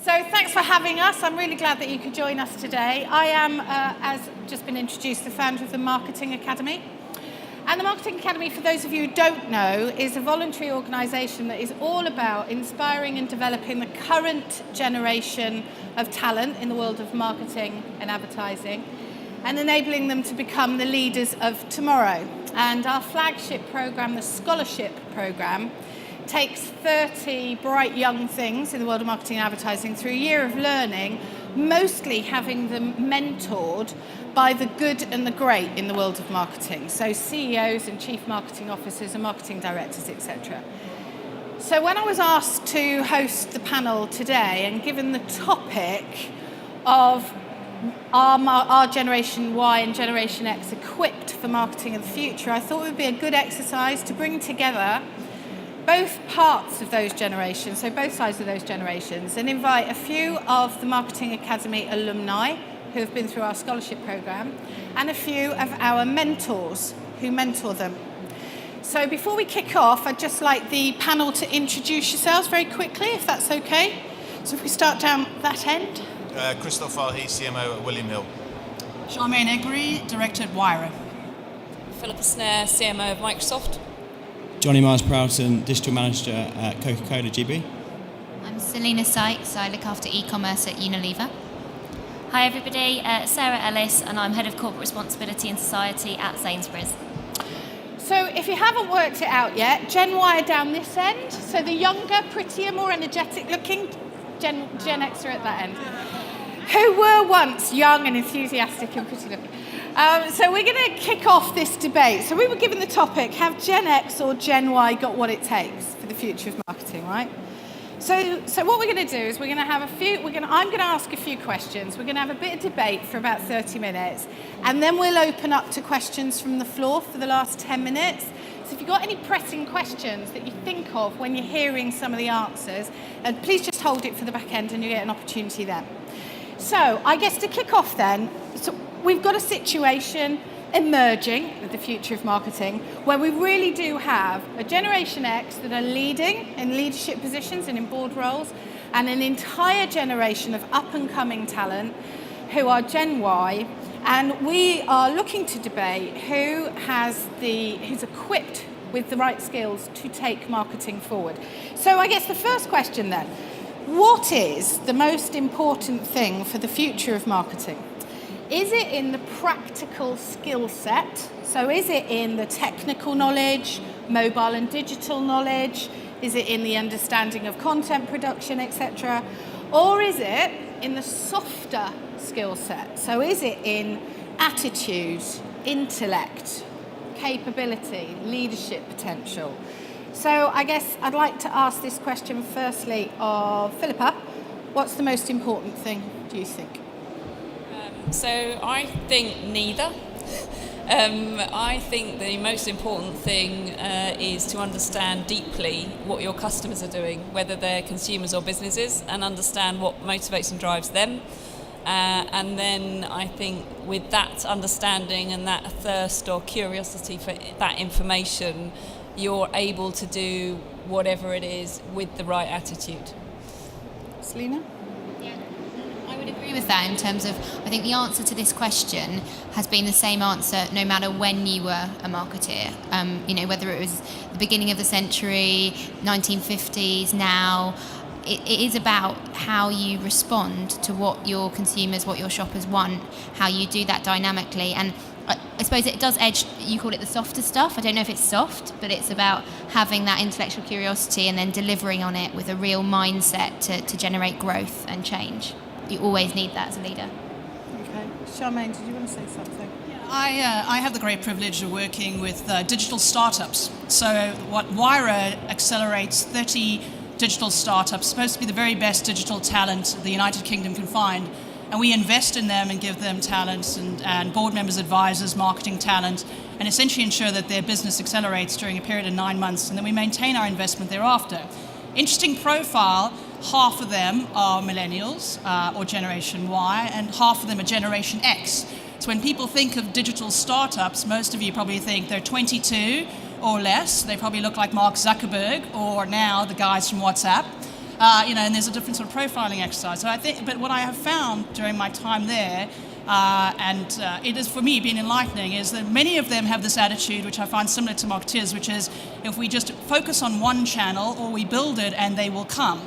So thanks for having us. I'm really glad that you could join us today. I am, as just been introduced, the founder of the Marketing Academy. And the Marketing Academy, for those of you who don't know, is a voluntary organisation that is all about inspiring and developing the current generation of talent in the world of marketing and advertising and enabling them to become the leaders of tomorrow. And our flagship programme, the Scholarship Programme, takes 30 bright young things in the world of marketing and advertising through a year of learning, mostly having them mentored by the good and the great in the world of marketing. So CEOs and chief marketing officers and marketing directors, etc. So when I was asked to host the panel today and given the topic of our Generation Y and Generation X equipped for marketing of the future, I thought it would be a good exercise to bring together both parts of those generations, so both sides of those generations, and invite a few of the Marketing Academy alumni who have been through our scholarship programme and a few of our mentors who mentor them. So before we kick off, I'd just like the panel to introduce yourselves very quickly, if that's okay. So if we start down that end. Christophe Farhi, CMO at William Hill. Charmaine Egri, Director at Wira. Philippa Snare, CMO of Microsoft. Johnny Myers-Prowson, Digital Manager at Coca-Cola GB. I'm Selena Sykes, I look after e-commerce at Unilever. Hi everybody, Sarah Ellis, and I'm Head of Corporate Responsibility and Society at Sainsbury's. So if you haven't worked it out yet, Gen Y are down this end, so the younger, prettier, more energetic looking Gen X are at that end, who were once young and enthusiastic and pretty looking. So we're going to kick off this debate. So we were given the topic, have Gen X or Gen Y got what it takes for the future of marketing, right? So what we're going to do is we're going to have I'm going to ask a few questions. We're going to have a bit of debate for about 30 minutes, and then we'll open up to questions from the floor for the last 10 minutes. So if you've got any pressing questions that you think of when you're hearing some of the answers, please just hold it for the back end and you get an opportunity then. So I guess to kick off then, so we've got a situation emerging with the future of marketing where we really do have a Generation X that are leading in leadership positions and in board roles, and an entire generation of up-and-coming talent who are Gen Y, and we are looking to debate who's equipped with the right skills to take marketing forward. So I guess the first question then, what is the most important thing for the future of marketing? Is it in the practical skill set? So is it in the technical knowledge, mobile and digital knowledge? Is it in the understanding of content production, etc.? Or is it in the softer skill set? So is it in attitude, intellect, capability, leadership potential? So I guess I'd like to ask this question firstly of Philippa. What's the most important thing, do you think? So I think neither. I think the most important thing is to understand deeply what your customers are doing, whether they're consumers or businesses, and understand what motivates and drives them. And then I think with that understanding and that thirst or curiosity for that information, you're able to do whatever it is with the right attitude. Selena? I would agree with that in terms of, I think the answer to this question has been the same answer no matter when you were a marketeer. Whether it was the beginning of the century, 1950s, now, it is about how you respond to what your consumers, what your shoppers want, how you do that dynamically. And I suppose it does edge, you call it the softer stuff. I don't know if it's soft, but it's about having that intellectual curiosity and then delivering on it with a real mindset to generate growth and change. You always need that as a leader. Okay. Charmaine, did you want to say something? I have the great privilege of working with digital startups. So what Wira accelerates 30 digital startups, supposed to be the very best digital talent the United Kingdom can find. And we invest in them and give them talents and board members, advisors, marketing talent, and essentially ensure that their business accelerates during a period of 9 months, and then we maintain our investment thereafter. Interesting profile, half of them are millennials or Generation Y, and half of them are Generation X. So when people think of digital startups, most of you probably think they're 22 or less. They probably look like Mark Zuckerberg or now the guys from WhatsApp. and there's a different sort of profiling exercise. So I think, but what I have found during my time there, it has for me been enlightening, is that many of them have this attitude, which I find similar to marketeers, which is if we just focus on one channel, or we build it and they will come.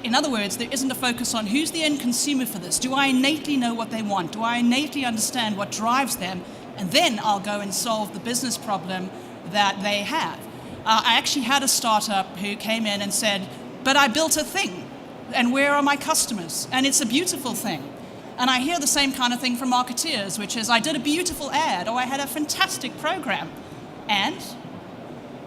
In other words, there isn't a focus on who's the end consumer for this. Do I innately know what they want? Do I innately understand what drives them? And then I'll go and solve the business problem that they have. I actually had a startup who came in and said, but I built a thing, and where are my customers? And it's a beautiful thing. And I hear the same kind of thing from marketeers, which is I did a beautiful ad, or I had a fantastic program. And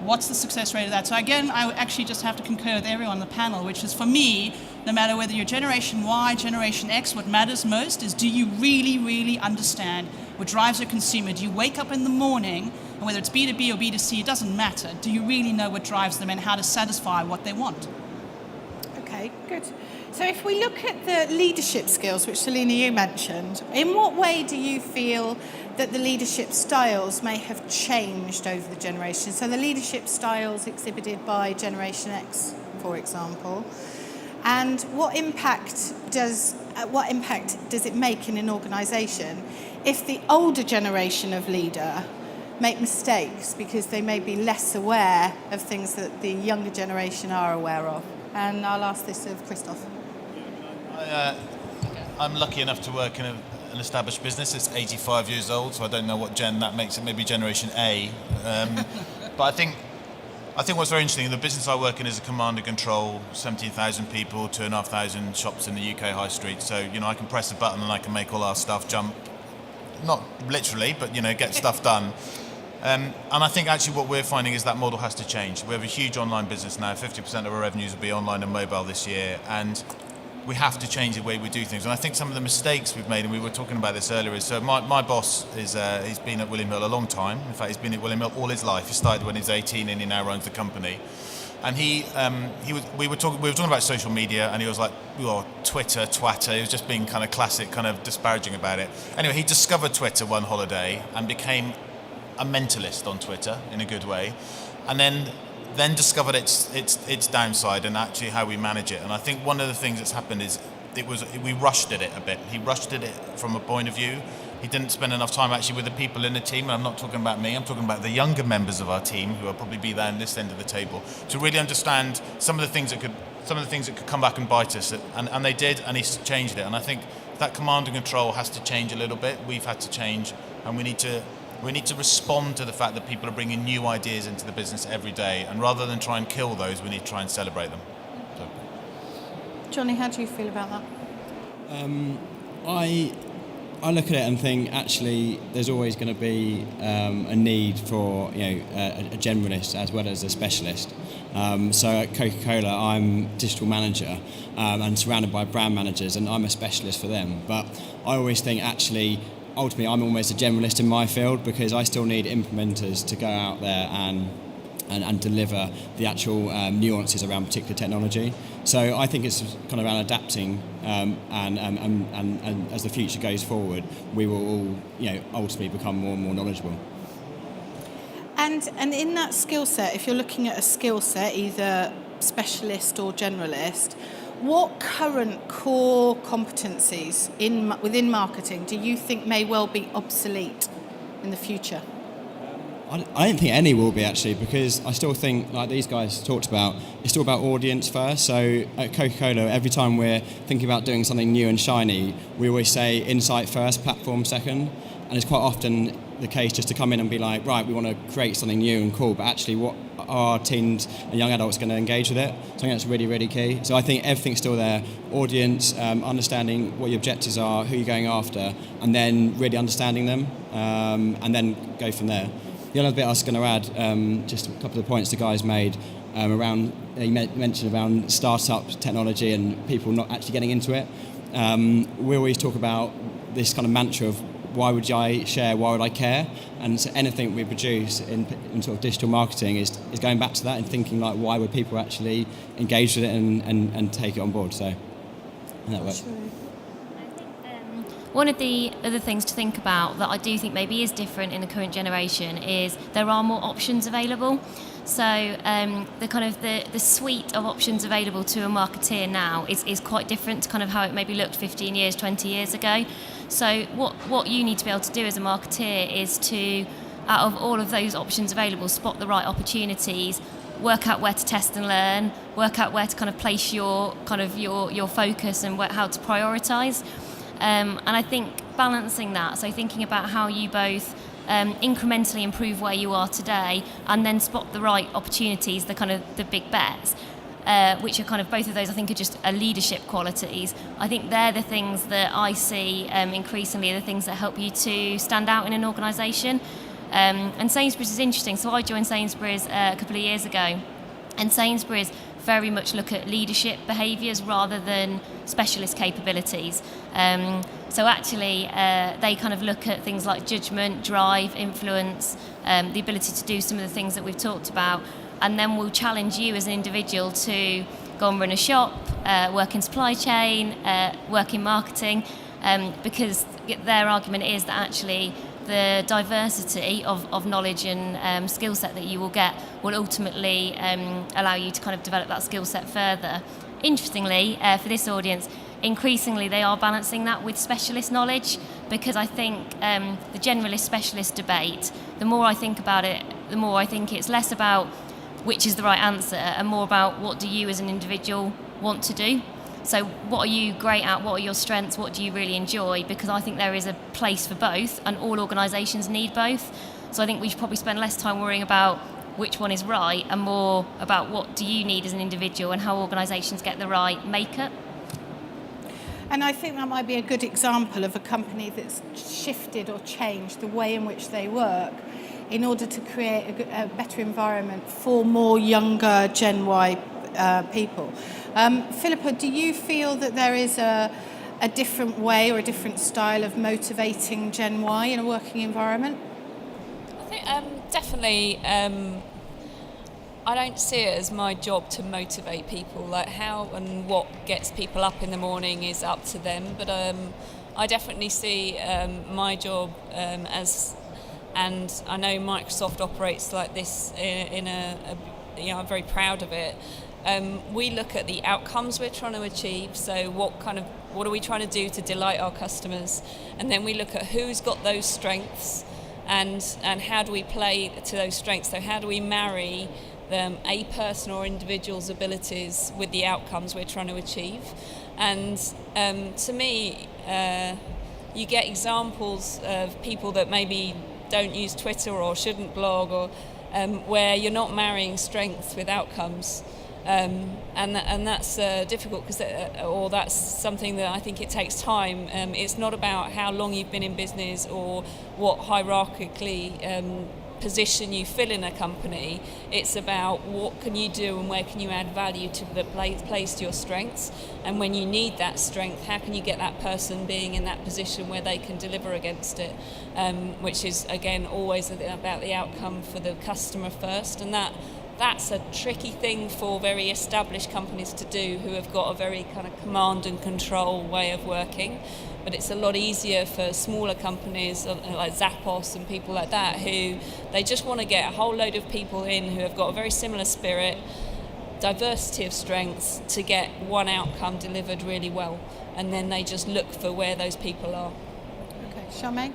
what's the success rate of that? So again, I actually just have to concur with everyone on the panel, which is for me, no matter whether you're Generation Y, Generation X, what matters most is, do you really, really understand what drives your consumer? Do you wake up in the morning, and whether it's B2B or B2C, it doesn't matter. Do you really know what drives them and how to satisfy what they want? Okay, good. So if we look at the leadership skills, which Selena, you mentioned, in what way do you feel that the leadership styles may have changed over the generations? So the leadership styles exhibited by Generation X, for example, and what impact does it make in an organisation if the older generation of leader make mistakes because they may be less aware of things that the younger generation are aware of? And I'll ask this of Christoph. I'm lucky enough to work in an established business. It's 85 years old, so I don't know what gen that makes it. Maybe Generation A. But I think what's very interesting, the business I work in is a command and control, 17,000 people, 2,500 shops in the UK high street. So, I can press a button and I can make all our stuff jump. Not literally, but, get stuff done. And I think actually what we're finding is that model has to change. We have a huge online business now. 50% of our revenues will be online and mobile this year. And we have to change the way we do things. And I think some of the mistakes we've made, and we were talking about this earlier, is so my boss is he's been at William Hill a long time. In fact, he's been at William Hill all his life. He started when he was 18 and he now runs the company. And we were talking about social media, and he was like, Twitter, twatter. He was just being kind of classic, kind of disparaging about it. Anyway, he discovered Twitter one holiday and became a mentalist on Twitter in a good way, and then discovered its downside and actually how we manage it. And I think one of the things that's happened is we rushed at it a bit. He rushed at it from a point of view. He didn't spend enough time actually with the people in the team, and I'm not talking about me, I'm talking about the younger members of our team who will probably be there on this end of the table, to really understand some of the things that could come back and bite us, and they did, and he's changed it. And I think that command and control has to change a little bit. We've had to change, and we need to respond to the fact that people are bringing new ideas into the business every day, and rather than try and kill those, we need to try and celebrate them. So. Johnny, how do you feel about that? I look at it and think actually there's always going to be a need for a generalist as well as a specialist. So at Coca-Cola, I'm digital manager and surrounded by brand managers, and I'm a specialist for them. But I always think actually ultimately I'm almost a generalist in my field, because I still need implementers to go out there and deliver the actual nuances around particular technology. So I think it's kind of around adapting, and as the future goes forward, we will all ultimately become more and more knowledgeable. And in that skill set, if you're looking at a skill set, either specialist or generalist, what current core competencies within marketing do you think may well be obsolete in the future? I don't think any will be, actually, because I still think, like these guys talked about, it's still about audience first. So at Coca-Cola, every time we're thinking about doing something new and shiny, we always say insight first, platform second. And it's quite often the case just to come in and be like, right, we want to create something new and cool, but actually what are teens and young adults going to engage with it? So I think that's really, really key. So I think everything's still there. Audience, understanding what your objectives are, who you're going after, and then really understanding them, and then go from there. The other bit I was going to add, just a couple of points the guys made around, you mentioned around startup technology and people not actually getting into it. We always talk about this kind of mantra of why would I share, why would I care? And so anything we produce in sort of digital marketing is going back to that and thinking like, why would people actually engage with it and take it on board? So, and that works. One of the other things to think about that I do think maybe is different in the current generation is there are more options available. So the kind of the suite of options available to a marketeer now is quite different to kind of how it maybe looked 15 years, 20 years ago. So what you need to be able to do as a marketeer is to, out of all of those options available, spot the right opportunities, work out where to test and learn, work out where to kind of place your focus and how to prioritise. And I think balancing that, so thinking about how you both incrementally improve where you are today and then spot the right opportunities, the big bets, which are kind of both of those I think are just leadership qualities. I think they're the things that I see increasingly are the things that help you to stand out in an organisation. And Sainsbury's is interesting. So I joined Sainsbury's a couple of years ago, and Sainsbury's very much look at leadership behaviours rather than specialist capabilities. So actually, they kind of look at things like judgment, drive, influence, the ability to do some of the things that we've talked about, and then we'll challenge you as an individual to go and run a shop, work in supply chain, work in marketing, because their argument is that actually the diversity of knowledge and skill set that you will get will ultimately allow you to kind of develop that skill set further. Interestingly, for this audience, increasingly they are balancing that with specialist knowledge, because I think the generalist specialist debate, the more I think about it, the more I think it's less about which is the right answer and more about what do you as an individual want to do. So what are you great at? What are your strengths? What do you really enjoy? Because I think there is a place for both, and all organisations need both. So I think we should probably spend less time worrying about which one is right and more about what do you need as an individual and how organisations get the right makeup. And I think that might be a good example of a company that's shifted or changed the way in which they work in order to create a better environment for more younger Gen Y people. Philippa, do you feel that there is a different way or a different style of motivating Gen Y in a working environment? I think definitely. I don't see it as my job to motivate people. Like how and what gets people up in the morning is up to them. But I definitely see my job as, and I know Microsoft operates like this in I'm very proud of it. We look at the outcomes we're trying to achieve. So what are we trying to do to delight our customers? And then we look at who's got those strengths and how do we play to those strengths? So how do we marry a person or individual's abilities with the outcomes we're trying to achieve? And to me, you get examples of people that maybe don't use Twitter or shouldn't blog, or where you're not marrying strengths with outcomes. And that's difficult or that's something that I think it takes time. It's not about how long you've been in business or what hierarchically position you fill in a company. It's about what can you do and where can you add value to the place to your strengths, and when you need that strength, how can you get that person being in that position where they can deliver against it, which is again always about the outcome for the customer first. And that's a tricky thing for very established companies to do who have got a very kind of command and control way of working. But it's a lot easier for smaller companies like Zappos and people like that, who they just want to get a whole load of people in who have got a very similar spirit, diversity of strengths, to get one outcome delivered really well. And then they just look for where those people are. Okay, Charmaine?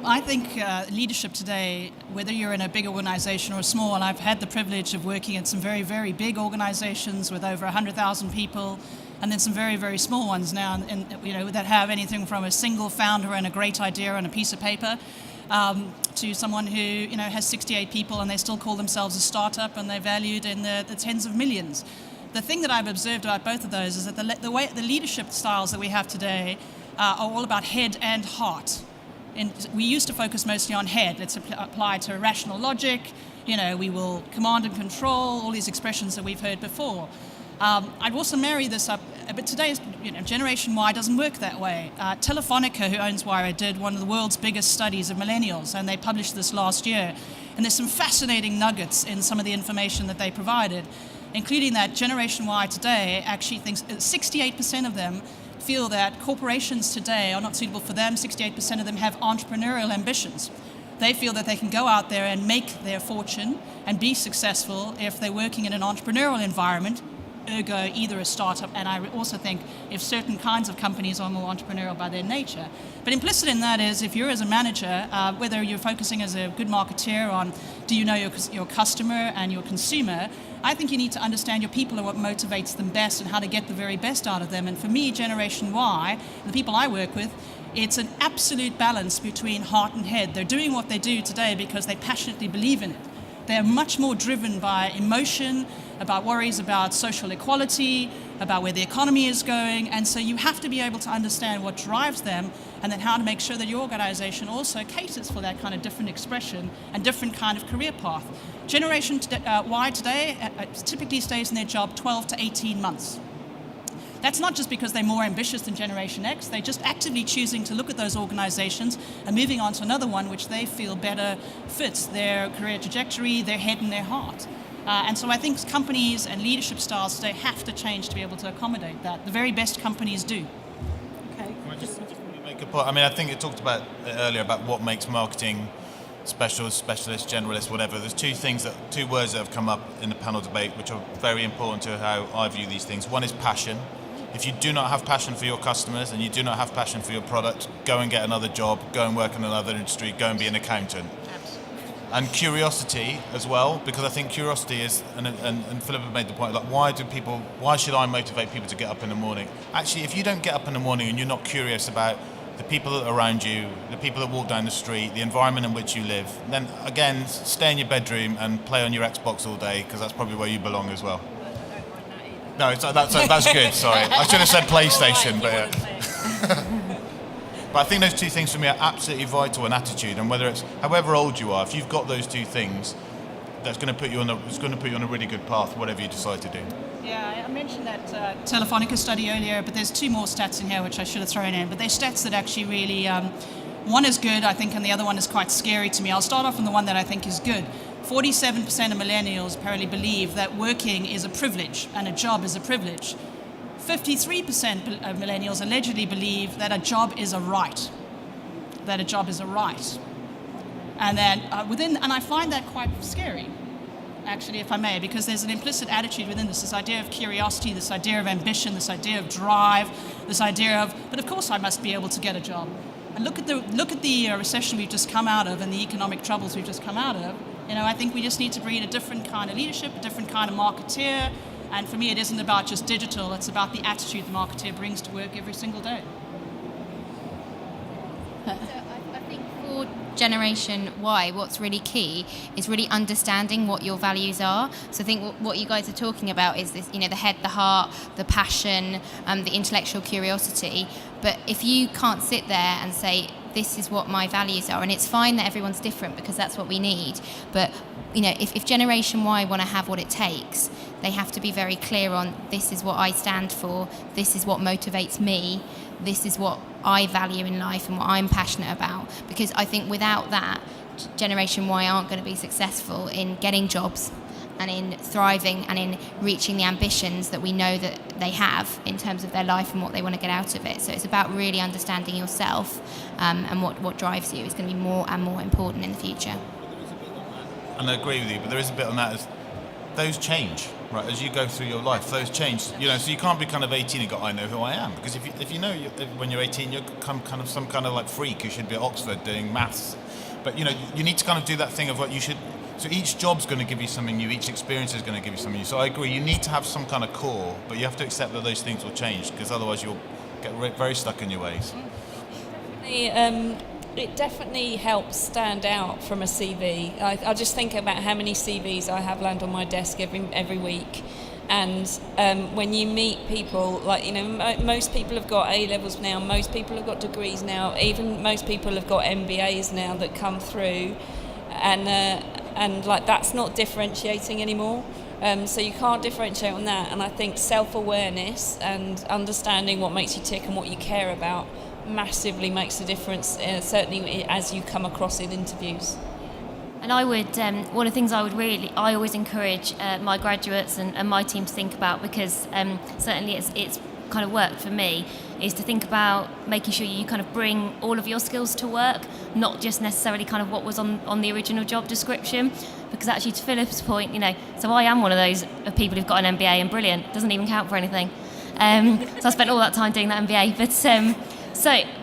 I think leadership today, whether you're in a big organisation or a small, and I've had the privilege of working at some very, very big organisations with over 100,000 people, and then some very, very small ones now, and that have anything from a single founder and a great idea on a piece of paper, to someone who has 68 people and they still call themselves a startup and they're valued in the tens of millions. The thing that I've observed about both of those is that the leadership styles that we have today are all about head and heart. And we used to focus mostly on head. It's applied to rational logic. We will command and control, all these expressions that we've heard before. I'd also marry this up, but today's Generation Y doesn't work that way. Telefonica, who owns Wire, did one of the world's biggest studies of millennials, and they published this last year. And there's some fascinating nuggets in some of the information that they provided, including that Generation Y today actually thinks 68% of them feel that corporations today are not suitable for them. 68% of them have entrepreneurial ambitions. They feel that they can go out there and make their fortune and be successful if they're working in an entrepreneurial environment, ergo either a startup, and I also think if certain kinds of companies are more entrepreneurial by their nature. But implicit in that is if you're as a manager, whether you're focusing as a good marketeer on do you know your customer and your consumer, I think you need to understand your people and what motivates them best and how to get the very best out of them. And for me, Generation Y, the people I work with, it's an absolute balance between heart and head. They're doing what they do today because they passionately believe in it. They're much more driven by emotion, about worries about social equality, about where the economy is going. And so you have to be able to understand what drives them and then how to make sure that your organization also caters for that kind of different expression and different kind of career path. Generation Y today typically stays in their job 12 to 18 months. That's not just because they're more ambitious than Generation X, they're just actively choosing to look at those organizations and moving on to another one which they feel better fits their career trajectory, their head and their heart. And so I think companies and leadership styles today have to change to be able to accommodate that. The very best companies do. Okay. Can I just make a point? I mean, I think it talked about it earlier about what makes marketing specialist, generalist, whatever. There's two words that have come up in the panel debate which are very important to how I view these things. One is passion. If you do not have passion for your customers and you do not have passion for your product, go and get another job, go and work in another industry, go and be an accountant. And curiosity as well, because I think curiosity is, and Philippa made the point, like why should I motivate people to get up in the morning? Actually, if you don't get up in the morning and you're not curious about the people that are around you, the people that walk down the street, the environment in which you live, then again, stay in your bedroom and play on your Xbox all day, because that's probably where you belong as well. No, that's good, sorry. I should have said PlayStation, but yeah. But I think those two things for me are absolutely vital in attitude, and whether it's however old you are, if you've got those two things, it's going to put you on a really good path, whatever you decide to do. Yeah, I mentioned that Telefonica study earlier, but there's two more stats in here which I should have thrown in. But they're stats that actually really, one is good, I think, and the other one is quite scary to me. I'll start off on the one that I think is good. 47% of millennials apparently believe that working is a privilege and a job is a privilege. 53% of millennials allegedly believe that a job is a right. That a job is a right. And then and I find that quite scary, actually, if I may, because there's an implicit attitude within this idea of curiosity, this idea of ambition, this idea of drive, this idea of, but of course I must be able to get a job. And look at the recession we've just come out of and the economic troubles we've just come out of. I think we just need to breed a different kind of leadership, a different kind of marketeer. And for me, it isn't about just digital, it's about the attitude the marketeer brings to work every single day. So I think for Generation Y, what's really key is really understanding what your values are. So I think what you guys are talking about is this, the head, the heart, the passion, the intellectual curiosity. But if you can't sit there and say, this is what my values are, and it's fine that everyone's different because that's what we need. But if Generation Y want to have what it takes, they have to be very clear on this is what I stand for, this is what motivates me, this is what I value in life and what I'm passionate about. Because I think without that, Generation Y aren't going to be successful in getting jobs and in thriving and in reaching the ambitions that we know that they have in terms of their life and what they want to get out of it. So it's about really understanding yourself and what drives you is going to be more and more important in the future. And I agree with you, but there is a bit on that as those change, right? As you go through your life, those change. So you can't be kind of 18 and go, I know who I am, because if you know when you're 18, you're some kind of like freak who should be at Oxford doing maths. But you need to kind of do that thing of what you should. So each job's going to give you something new, each experience is going to give you something new. So I agree, you need to have some kind of core, but you have to accept that those things will change, because otherwise you'll get very stuck in your ways. It definitely helps stand out from a CV. I just think about how many CVs I have land on my desk every week. And when you meet people, most people have got A-levels now, most people have got degrees now, even most people have got MBAs now that come through. And that's not differentiating anymore. So you can't differentiate on that. And I think self-awareness and understanding what makes you tick and what you care about massively makes a difference, certainly as you come across in interviews. And I would, one of the things I always encourage my graduates and my team to think about, because certainly it's kind of worked for me is to think about making sure you kind of bring all of your skills to work, not just necessarily kind of what was on the original job description. Because actually, to Philip's point, so I am one of those people who've got an MBA and brilliant, doesn't even count for anything. So I spent all that time doing that MBA.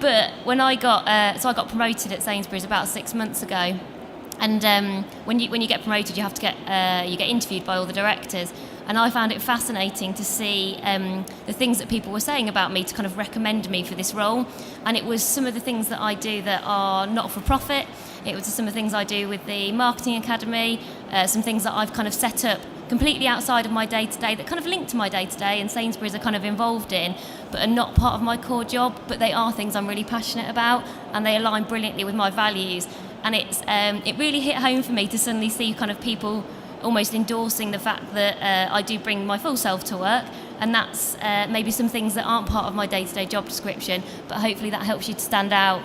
But when I got I got promoted at Sainsbury's about 6 months ago, and when you get promoted, you have to get interviewed by all the directors. And I found it fascinating to see the things that people were saying about me to kind of recommend me for this role. And it was some of the things that I do that are not for profit. It was some of the things I do with the Marketing Academy, some things that I've kind of set up completely outside of my day-to-day that kind of link to my day-to-day and Sainsbury's are kind of involved in, but are not part of my core job, but they are things I'm really passionate about and they align brilliantly with my values. And it really hit home for me to suddenly see kind of people almost endorsing the fact that I do bring my full self to work, and that's maybe some things that aren't part of my day-to-day job description, but hopefully that helps you to stand out,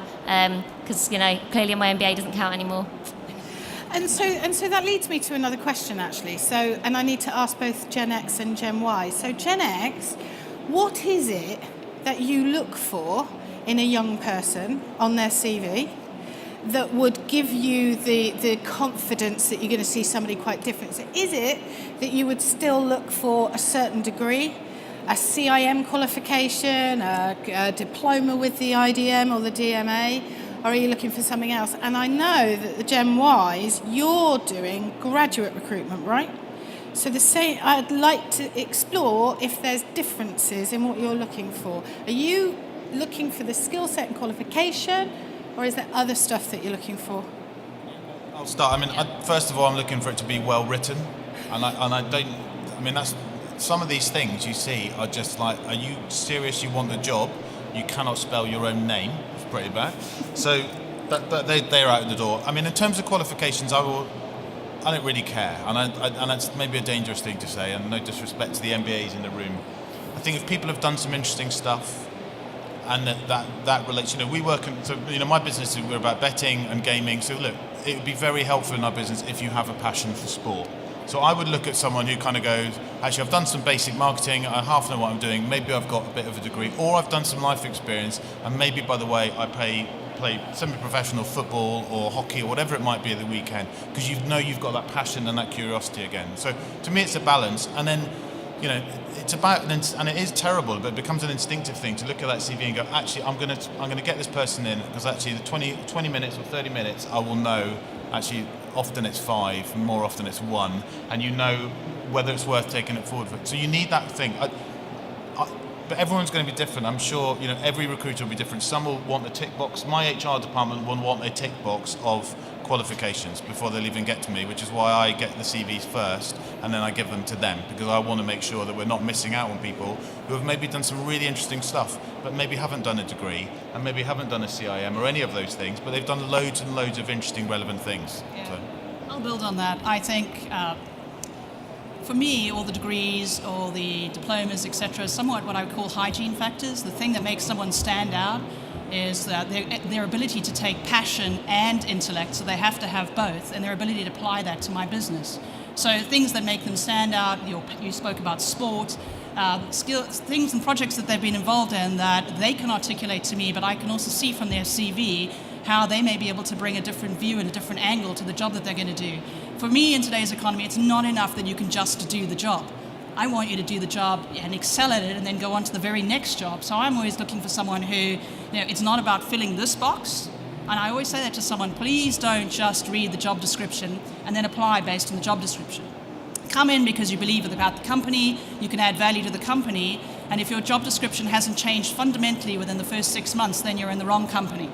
because clearly my MBA doesn't count anymore. And so that leads me to another question, actually. And I need to ask both Gen X and Gen Y. So Gen X, what is it that you look for in a young person on their CV that would give you the confidence that you're going to see somebody quite different? So is it that you would still look for a certain degree, a CIM qualification, a diploma with the IDM or the DMA, or are you looking for something else? And I know that the Gen Ys, you're doing graduate recruitment, right? So I'd like to explore if there's differences in what you're looking for. Are you looking for the skill set and qualification, or is there other stuff that you're looking for? I'll start. First of all, I'm looking for it to be well written, that's some of these things you see are just like, are you serious? You want the job? You cannot spell your own name. It's pretty bad. So they're out the door. In terms of qualifications, I don't really care, and that's maybe a dangerous thing to say, and no disrespect to the MBAs in the room. I think if people have done some interesting stuff, and that relates, we work in, my business, we're about betting and gaming. So look, it would be very helpful in our business if you have a passion for sport. So I would look at someone who kind of goes, actually, I've done some basic marketing, I half know what I'm doing, maybe I've got a bit of a degree, or I've done some life experience, and maybe, by the way, I play semi-professional football or hockey or whatever it might be at the weekend, because you've got that passion and that curiosity again. So to me, it's a balance, and then, it's about, and it is terrible, but it becomes an instinctive thing to look at that CV and go, actually, I'm going to get this person in, because actually the 20 minutes or 30 minutes, I will know, actually, often it's 5, more often it's 1, and you know whether it's worth taking it forward for. So you need that thing. But everyone's going to be different. I'm sure, every recruiter will be different. Some will want a tick box. My HR department will want a tick box of qualifications before they'll even get to me, which is why I get the CVs first and then I give them to them, because I want to make sure that we're not missing out on people who have maybe done some really interesting stuff, but maybe haven't done a degree and maybe haven't done a CIM or any of those things, but they've done loads and loads of interesting, relevant things. Yeah. So. I'll build on that. I think for me, all the degrees, all the diplomas, etc., is somewhat what I would call hygiene factors. The thing that makes someone stand out is that their ability to take passion and intellect, so they have to have both, and their ability to apply that to my business. So things that make them stand out, you spoke about sport, skills, things and projects that they've been involved in that they can articulate to me, but I can also see from their CV how they may be able to bring a different view and a different angle to the job that they're going to do. For me, in today's economy, it's not enough that you can just do the job. I want you to do the job and excel at it and then go on to the very next job. So I'm always looking for someone who, it's not about filling this box. And I always say that to someone, please don't just read the job description and then apply based on the job description. Come in because you believe about the company, you can add value to the company, and if your job description hasn't changed fundamentally within the first 6 months, then you're in the wrong company,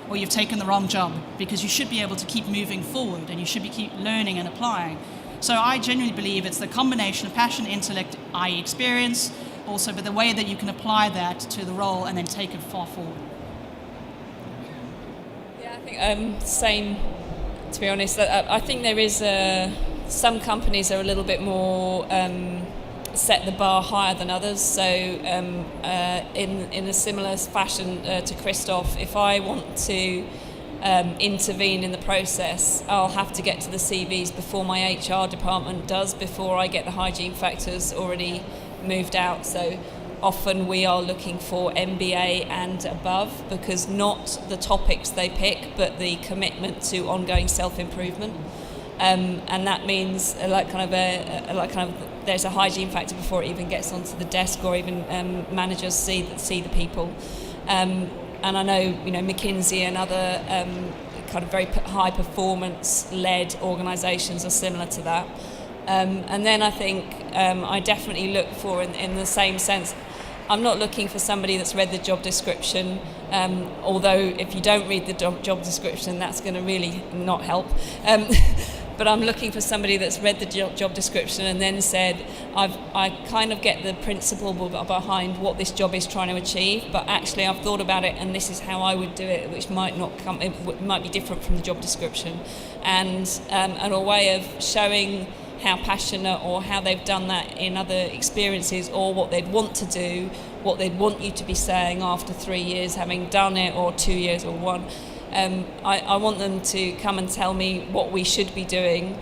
or you've taken the wrong job, because you should be able to keep moving forward and you should be keep learning and applying. So I genuinely believe it's the combination of passion, intellect, i.e. experience, also, but the way that you can apply that to the role and then take it far forward. Yeah, I think same, to be honest. I think there is some companies are a little bit more set the bar higher than others. So in a similar fashion to Christoph, if I want to intervene in the process, I'll have to get to the CVs before my HR department does, before I get the hygiene factors already moved out. So often we are looking for MBA and above, because not the topics they pick, but the commitment to ongoing self-improvement. And that means there's a hygiene factor before it even gets onto the desk, or even managers see the people. And I know, McKinsey and other kind of very high performance-led organisations are similar to that. And then I think I definitely look for, in the same sense, I'm not looking for somebody that's read the job description, although if you don't read the job description, that's going to really not help. But I'm looking for somebody that's read the job description and then said, I kind of get the principle behind what this job is trying to achieve, but actually I've thought about it and this is how I would do it, which might be different from the job description. And a way of showing how passionate or how they've done that in other experiences, or what they'd want to do, what they'd want you to be saying after 3 years having done it, or 2 years, or 1. I want them to come and tell me what we should be doing,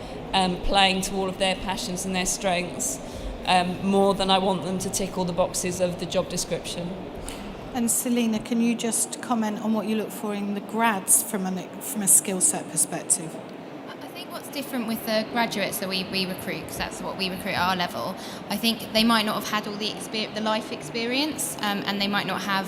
playing to all of their passions and their strengths, more than I want them to tick all the boxes of the job description. And Selina, can you just comment on what you look for in the grads from a skill set perspective? I think what's different with the graduates that we recruit, because that's what we recruit at our level, I think they might not have had all the life experience, and they might not have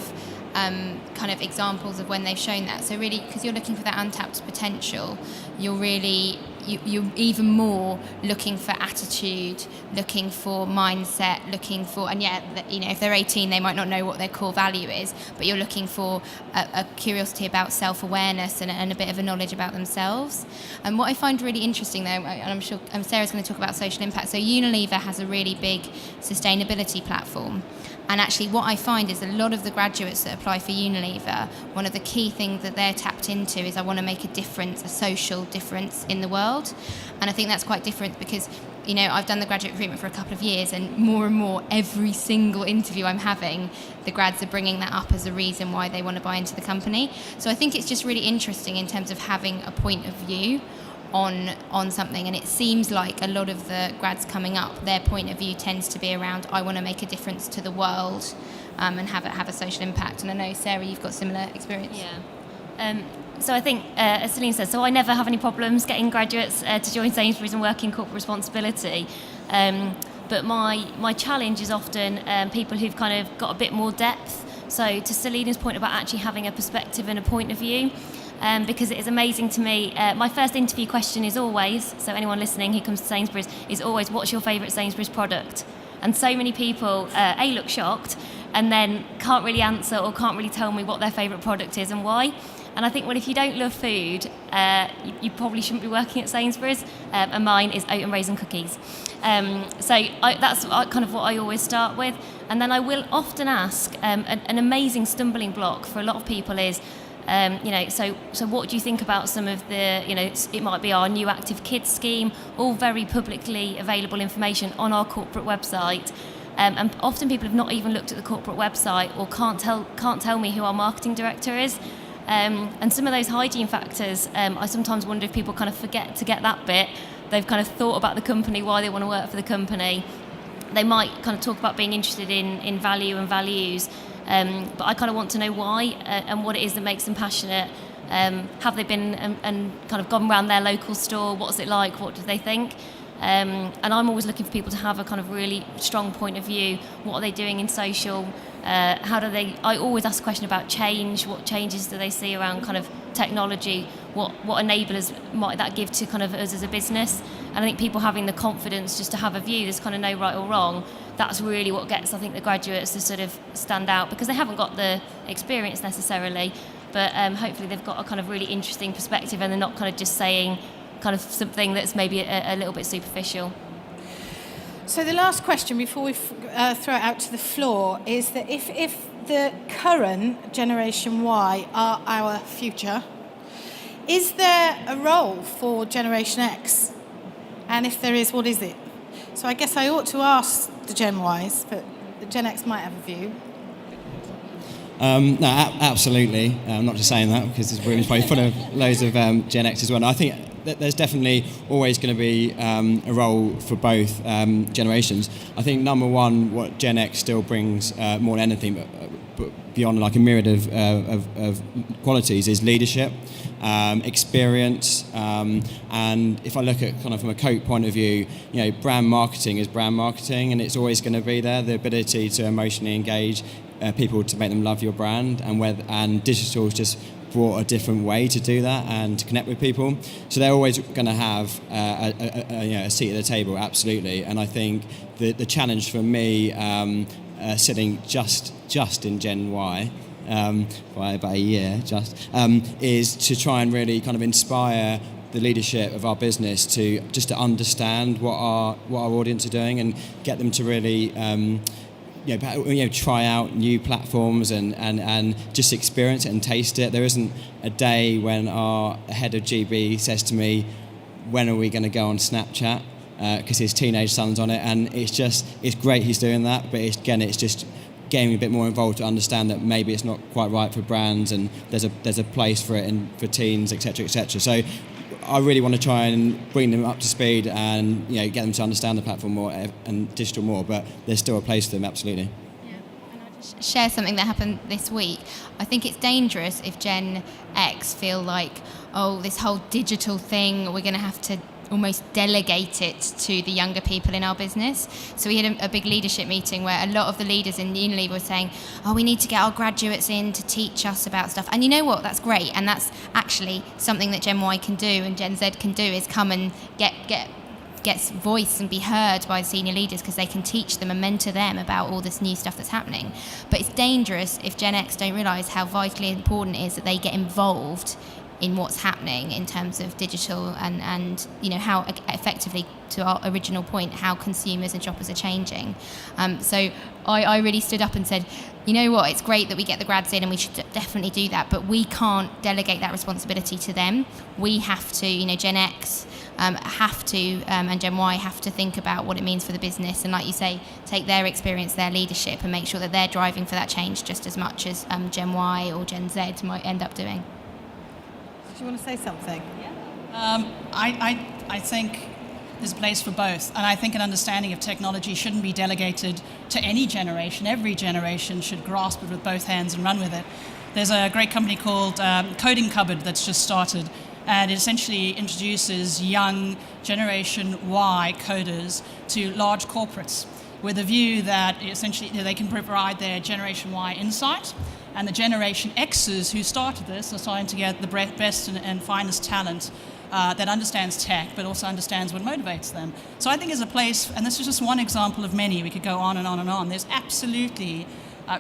kind of examples of when they've shown that. So really, because you're looking for that untapped potential, you're even more looking for attitude, looking for mindset, looking for, and if they're 18, they might not know what their core value is, but you're looking for a curiosity about self-awareness and a bit of a knowledge about themselves. And what I find really interesting, though, and I'm sure Sarah's going to talk about social impact, so Unilever has a really big sustainability platform. And actually what I find is a lot of the graduates that apply for Unilever, one of the key things that they're tapped into is, I want to make a difference, a social difference in the world. And I think that's quite different because, I've done the graduate recruitment for a couple of years, and more, every single interview I'm having, the grads are bringing that up as a reason why they want to buy into the company. So I think it's just really interesting in terms of having a point of view on something, and it seems like a lot of the grads coming up, their point of view tends to be around, I want to make a difference to the world, and have a social impact. And I know, Sarah, you've got similar experience. Yeah. So I think, as Celine said, so I never have any problems getting graduates to join Sainsbury's and work in corporate responsibility. But my challenge is often people who've kind of got a bit more depth. So to Selena's point about actually having a perspective and a point of view, because it is amazing to me. My first interview question is always, so anyone listening who comes to Sainsbury's, is always, what's your favourite Sainsbury's product? And so many people, look shocked, and then can't really answer or can't really tell me what their favourite product is and why. And I think, well, if you don't love food, you probably shouldn't be working at Sainsbury's. And mine is oat and raisin cookies. That's kind of what I always start with. And then I will often ask, an amazing stumbling block for a lot of people is, so what do you think about some of the, it might be our new Active Kids scheme, all very publicly available information on our corporate website. And often people have not even looked at the corporate website, or can't tell me who our marketing director is. And some of those hygiene factors, I sometimes wonder if people kind of forget to get that bit. They've kind of thought about the company, why they want to work for the company. They might kind of talk about being interested in value and values, but I kind of want to know why and what it is that makes them passionate. Have they been and kind of gone around their local store? What's it like? What do they think? And I'm always looking for people to have a kind of really strong point of view. What are they doing in social? I always ask a question about change. What changes do they see around kind of technology? What enablers might that give to kind of us as a business? And I think people having the confidence just to have a view, there's kind of no right or wrong. That's really what gets, I think, the graduates to sort of stand out, because they haven't got the experience necessarily, but hopefully they've got a kind of really interesting perspective, and they're not kind of just saying kind of something that's maybe a little bit superficial. So the last question before we throw it out to the floor is that if the current Generation Y are our future, is there a role for Generation X? And if there is, what is it? So I guess I ought to ask the Gen Ys, but the Gen X might have a view. No, absolutely. I'm not just saying that because this room is probably full of loads of Gen X as well. And I think there's definitely always going to be a role for both generations. I think number one, what Gen X still brings more than anything, but beyond like a myriad of qualities, is leadership, experience, and if I look at kind of from a Coke point of view, brand marketing is brand marketing, and it's always going to be there. The ability to emotionally engage people to make them love your brand, and digital's just brought a different way to do that and to connect with people. So they're always going to have a seat at the table, absolutely. And I think the challenge for me, sitting just in Gen Y, by about a year, is to try and really kind of inspire the leadership of our business to understand what our audience are doing and get them to really try out new platforms and just experience it and taste it. There isn't a day when our head of GB says to me, when are we going to go on Snapchat? Because his teenage son's on it, and it's great he's doing that, but it's just getting a bit more involved to understand that maybe it's not quite right for brands, and there's a place for it for teens, etc., etc. So I really want to try and bring them up to speed and get them to understand the platform more and digital more, but there's still a place for them, absolutely. Yeah, and I'll just share something that happened this week. I think it's dangerous if Gen X feel like, this whole digital thing, we're going to have to almost delegate it to the younger people in our business. So we had a big leadership meeting where a lot of the leaders in Unilever were saying, we need to get our graduates in to teach us about stuff. And you know what? That's great. And that's actually something that Gen Y can do and Gen Z can do, is come and get voice and be heard by senior leaders, because they can teach them and mentor them about all this new stuff that's happening. But it's dangerous if Gen X don't realise how vitally important it is that they get involved in what's happening in terms of digital and how effectively, to our original point, how consumers and shoppers are changing. So I really stood up and said, you know what, it's great that we get the grads in and we should definitely do that, but we can't delegate that responsibility to them. We have to, Gen X have to, and Gen Y have to think about what it means for the business, and like you say, take their experience, their leadership, and make sure that they're driving for that change just as much as Gen Y or Gen Z might end up doing. Do you want to say something? I think there's a place for both, and I think an understanding of technology shouldn't be delegated to any generation. Every generation should grasp it with both hands and run with it. There's a great company called Coding Cupboard that's just started, and it essentially introduces young Generation Y coders to large corporates with a view that essentially they can provide their Generation Y insight. And the Generation Xers who started this are starting to get the best and finest talent that understands tech, but also understands what motivates them. So I think there's a place, and this is just one example of many. We could go on and on and on. There's absolutely,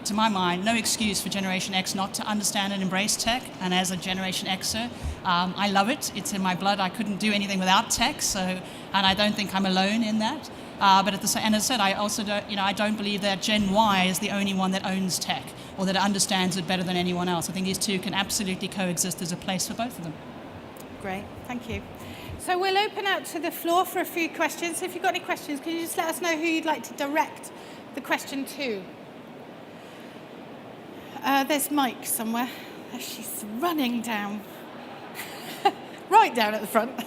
to my mind, no excuse for Generation X not to understand and embrace tech. And as a Generation Xer, I love it. It's in my blood. I couldn't do anything without tech, and I don't think I'm alone in that. But at the same, and as I said, I also don't, I don't believe that Gen Y is the only one that owns tech or that understands it better than anyone else. I think these two can absolutely coexist. There's a place for both of them. Great, thank you. So we'll open out to the floor for a few questions. So if you've got any questions, can you just let us know who you'd like to direct the question to? There's Mike somewhere. She's running down. Right down at the front.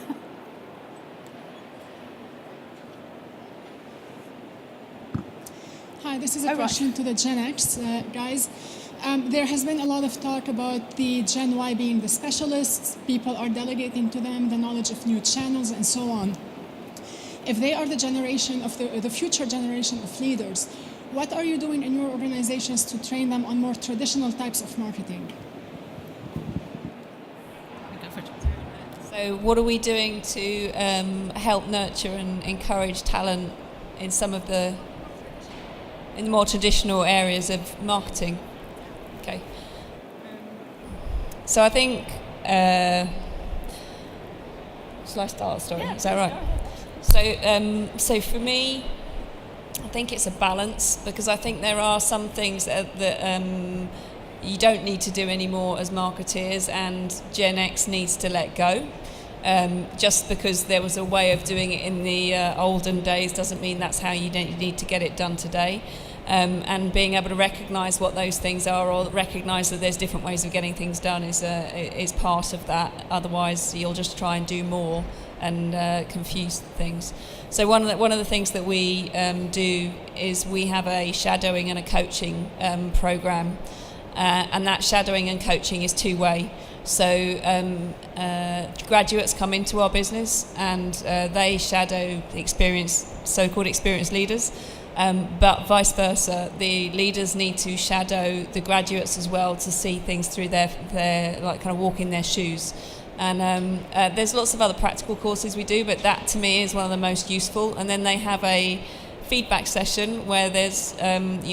Hi, this is a question to the Gen X guys. There has been a lot of talk about the Gen Y being the specialists. People are delegating to them the knowledge of new channels and so on. If they are the generation of the future generation of leaders, what are you doing in your organizations to train them on more traditional types of marketing? So what are we doing to help nurture and encourage talent in some of the more traditional areas of marketing? Okay. So I think, shall I start the story? Yeah, is that right? So for me, I think it's a balance, because I think there are some things that you don't need to do anymore as marketeers, and Gen X needs to let go. Just because there was a way of doing it in the olden days doesn't mean that's how you need to get it done today. And being able to recognise what those things are, or recognise that there's different ways of getting things done, is part of that. Otherwise, you'll just try and do more and confuse things. So one of the things that we do is we have a shadowing and a coaching program, and that shadowing and coaching is two-way. So graduates come into our business and they shadow so-called experienced leaders. But vice versa, the leaders need to shadow the graduates as well to see things through their like kind of walk in their shoes. And there's lots of other practical courses we do, but that to me is one of the most useful. And then they have a feedback session where there's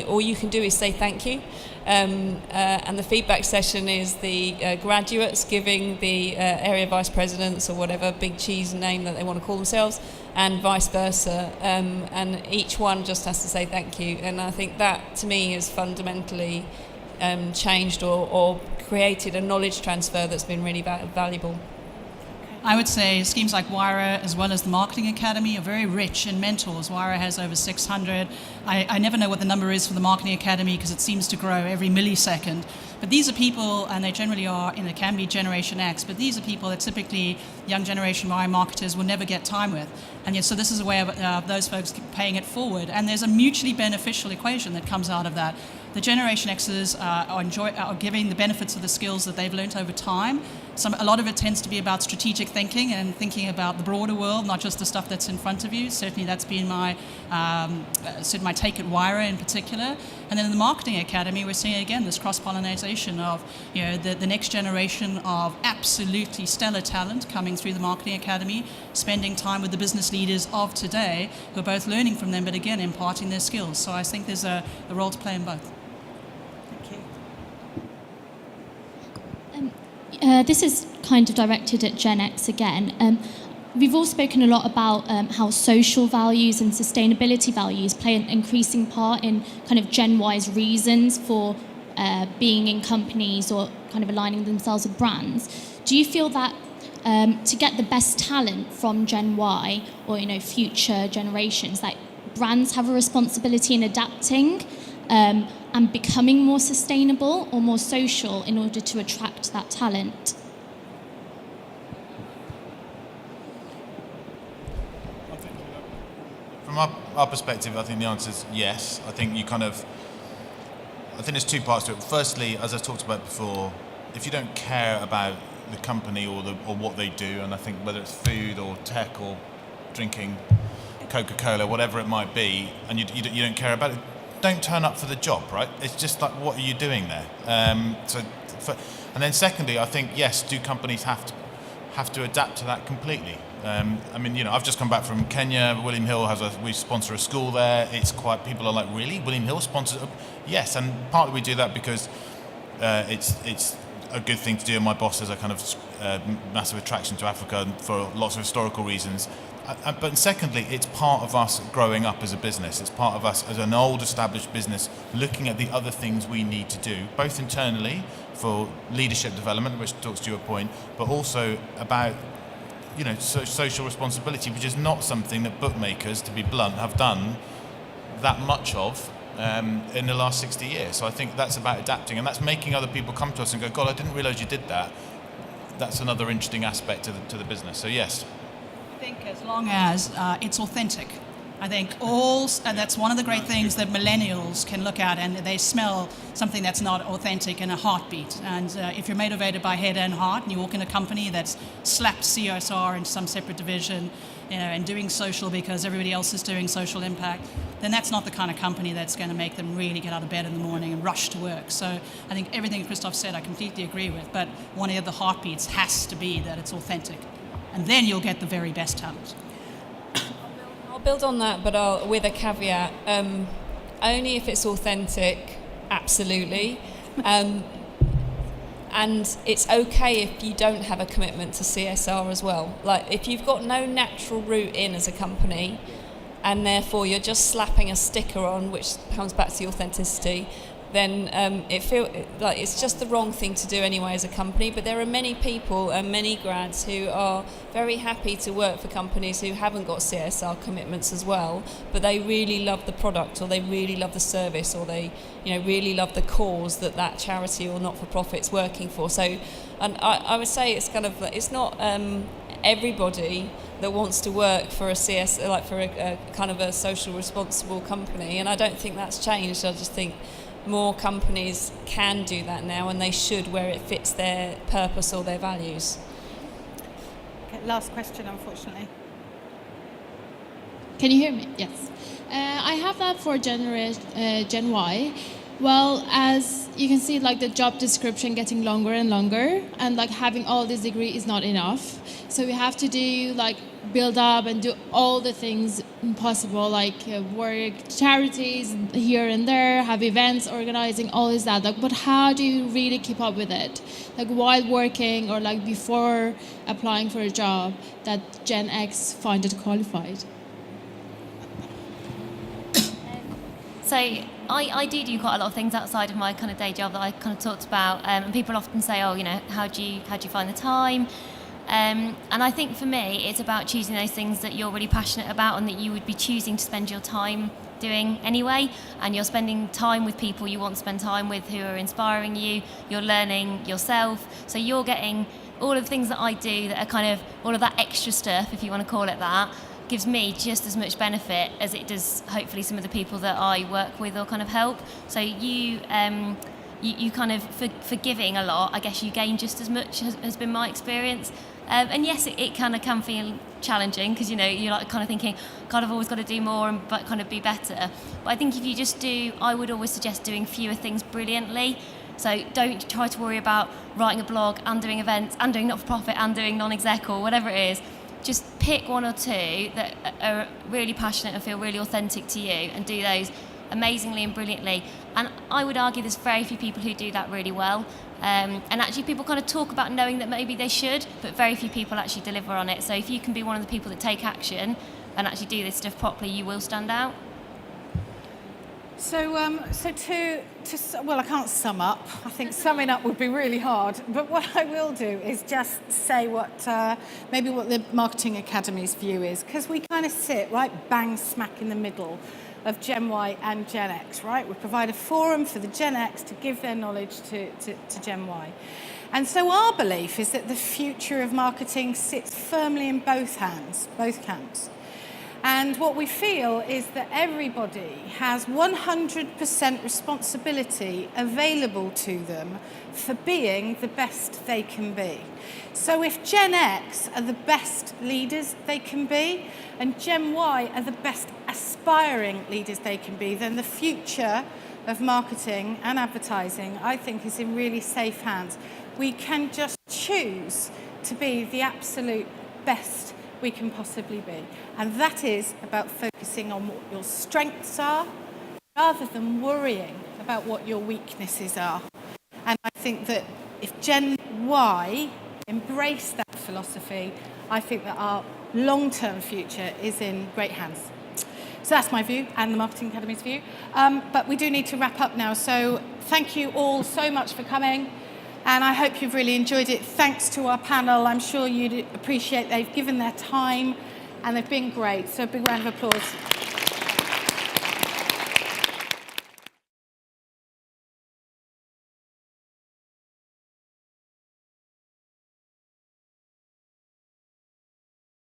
all you can do is say thank you. And the feedback session is the graduates giving the area vice presidents or whatever big cheese name that they want to call themselves, and vice versa, and each one just has to say thank you. And I think that to me has fundamentally changed or created a knowledge transfer that's been really valuable. I would say schemes like Wayra, as well as the Marketing Academy, are very rich in mentors. Wayra has over 600. I never know what the number is for the Marketing Academy because it seems to grow every millisecond. But these are people, and they generally are, it can be Generation X, but these are people that typically young Generation Y marketers will never get time with. And yet, so this is a way of those folks paying it forward. And there's a mutually beneficial equation that comes out of that. The Generation Xers are giving the benefits of the skills that they've learned over time. A lot of it tends to be about strategic thinking and thinking about the broader world, not just the stuff that's in front of you. Certainly that's been my take at Wayra in particular. And then in the Marketing Academy, we're seeing again this cross-pollination of the next generation of absolutely stellar talent coming through the Marketing Academy, spending time with the business leaders of today who are both learning from them, but again imparting their skills. So I think there's a role to play in both. This is kind of directed at Gen X again. We've all spoken a lot about how social values and sustainability values play an increasing part in kind of Gen Y's reasons for being in companies or kind of aligning themselves with brands. Do you feel that to get the best talent from Gen Y or future generations, that brands have a responsibility in adapting and becoming more sustainable or more social in order to attract that talent? From our perspective, I think the answer is yes. I think there's two parts to it. Firstly, as I talked about before, if you don't care about the company or what they do, and I think whether it's food or tech or drinking Coca-Cola, whatever it might be, and you don't care about it, don't turn up for the job, right? It's just like, what are you doing there? And then secondly, I think, yes, do companies have to adapt to that completely? I've just come back from Kenya. William Hill we sponsor a school there. It's quite, people are like, really? William Hill sponsors? Yes, and partly we do that because it's a good thing to do. My boss has a kind of massive attraction to Africa for lots of historical reasons. But secondly, it's part of us growing up as a business. It's part of us as an old established business looking at the other things we need to do, both internally for leadership development, which talks to your point, but also about social responsibility, which is not something that bookmakers, to be blunt, have done that much of in the last 60 years. So I think that's about adapting, and that's making other people come to us and go, God, I didn't realise you did that. That's another interesting aspect to the business. So yes. I think as long as it's authentic. I think and that's one of the great things that millennials can look at, and they smell something that's not authentic in a heartbeat. And if you're motivated by head and heart, and you walk in a company that's slapped CSR into some separate division, and doing social because everybody else is doing social impact, then that's not the kind of company that's going to make them really get out of bed in the morning and rush to work. So I think everything Christoph said, I completely agree with. But one of the heartbeats has to be that it's authentic, and then you'll get the very best talent. Build on that, but with a caveat. Only if it's authentic, absolutely. And it's okay if you don't have a commitment to CSR as well. Like, if you've got no natural route in as a company, and therefore you're just slapping a sticker on, which comes back to the authenticity, then it's just the wrong thing to do anyway as a company. But there are many people and many grads who are very happy to work for companies who haven't got CSR commitments as well, but they really love the product, or they really love the service, or they really love the cause that charity or not-for-profit's working for. So, and I would say it's not everybody that wants to work for a for a kind of a social responsible company, and I don't think that's changed. I just think more companies can do that now, and they should, where it fits their purpose or their values. Okay, last question, unfortunately. Can you hear me? Yes. I have that for Gen Y. Well, as you can see, like the job description getting longer and longer, and like having all this degree is not enough. So we have to do like build up and do all the things possible, like work charities here and there, have events, organizing, all is that. Like, but how do you really keep up with it? Like while working or like before applying for a job that Gen X find it qualified? So I do quite a lot of things outside of my kind of day job that I kind of talked about, and people often say, oh, how do you find the time? And I think for me, it's about choosing those things that you're really passionate about and that you would be choosing to spend your time doing anyway. And you're spending time with people you want to spend time with, who are inspiring you. You're learning yourself. So you're getting all of the things that I do that are kind of all of that extra stuff, if you want to call it that, gives me just as much benefit as it does hopefully some of the people that I work with or kind of help. So you kind of, for giving a lot, I guess you gain just as much, has been my experience. And yes, it kind of can feel challenging, because you're like kind of thinking, God, I've always got to do more and but kind of be better. But I think if you just I would always suggest doing fewer things brilliantly. So don't try to worry about writing a blog and doing events and doing not-for-profit and doing non-exec or whatever it is. Just pick one or two that are really passionate and feel really authentic to you, and do those amazingly and brilliantly. And I would argue there's very few people who do that really well. And actually people kind of talk about knowing that maybe they should, but very few people actually deliver on it. So if you can be one of the people that take action and actually do this stuff properly, you will stand out. So I can't sum up. I think summing up would be really hard. But what I will do is just say what the Marketing Academy's view is, because we kind of sit right bang smack in the middle of Gen Y and Gen X, right? We provide a forum for the Gen X to give their knowledge to Gen Y. And so our belief is that the future of marketing sits firmly in both camps. And what we feel is that everybody has 100% responsibility available to them for being the best they can be. So if Gen X are the best leaders they can be, and Gen Y are the best aspiring leaders they can be, then the future of marketing and advertising, I think, is in really safe hands. We can just choose to be the absolute best we can possibly be. And that is about focusing on what your strengths are, rather than worrying about what your weaknesses are. And I think that if Gen Y embrace that philosophy, I think that our long-term future is in great hands. So that's my view, and the Marketing Academy's view. But we do need to wrap up now. So thank you all so much for coming. And I hope you've really enjoyed it. Thanks to our panel. I'm sure you'd appreciate they've given their time and they've been great. So a big round of applause.